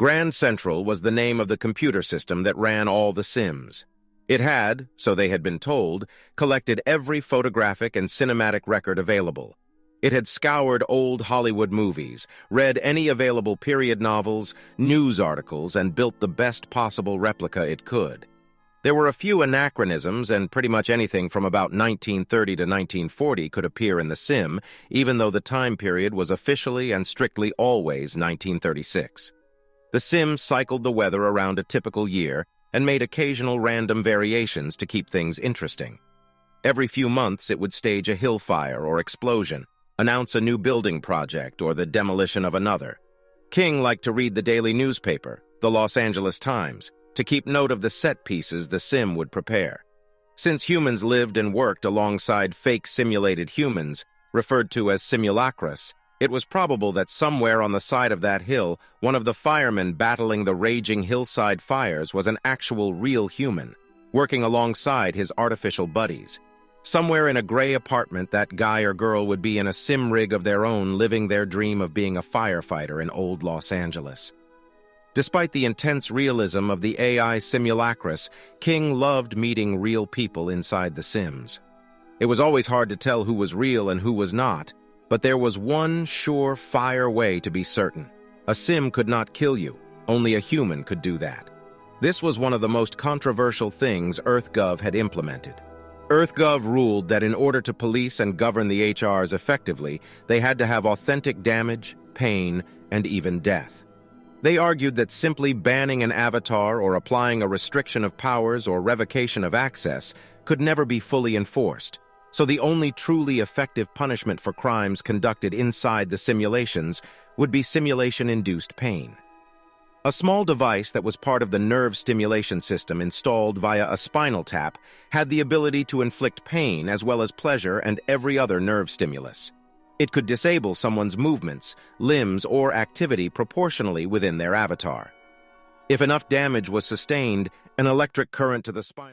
Grand Central was the name of the computer system that ran all the Sims. It had, so they had been told, collected every photographic and cinematic record available. It had scoured old Hollywood movies, read any available period novels, news articles, and built the best possible replica it could. There were a few anachronisms, and pretty much anything from about 1930 to 1940 could appear in the Sim, even though the time period was officially and strictly always 1936. The Sim cycled the weather around a typical year and made occasional random variations to keep things interesting. Every few months it would stage a hill fire or explosion, announce a new building project or the demolition of another. King liked to read the daily newspaper, the Los Angeles Times, to keep note of the set pieces the Sim would prepare. Since humans lived and worked alongside fake simulated humans, referred to as simulacrus, it was probable that somewhere on the side of that hill, one of the firemen battling the raging hillside fires was an actual real human, working alongside his artificial buddies. Somewhere in a gray apartment, that guy or girl would be in a sim rig of their own, living their dream of being a firefighter in old Los Angeles. Despite the intense realism of the AI simulacrus, King loved meeting real people inside the Sims. It was always hard to tell who was real and who was not, but there was one sure-fire way to be certain. A Sim could not kill you. Only a human could do that. This was one of the most controversial things EarthGov had implemented. EarthGov ruled that in order to police and govern the HRs effectively, they had to have authentic damage, pain, and even death. They argued that simply banning an avatar or applying a restriction of powers or revocation of access could never be fully enforced, so the only truly effective punishment for crimes conducted inside the simulations would be simulation-induced pain. A small device that was part of the nerve stimulation system installed via a spinal tap had the ability to inflict pain as well as pleasure and every other nerve stimulus. It could disable someone's movements, limbs, or activity proportionally within their avatar. If enough damage was sustained, an electric current to the spinal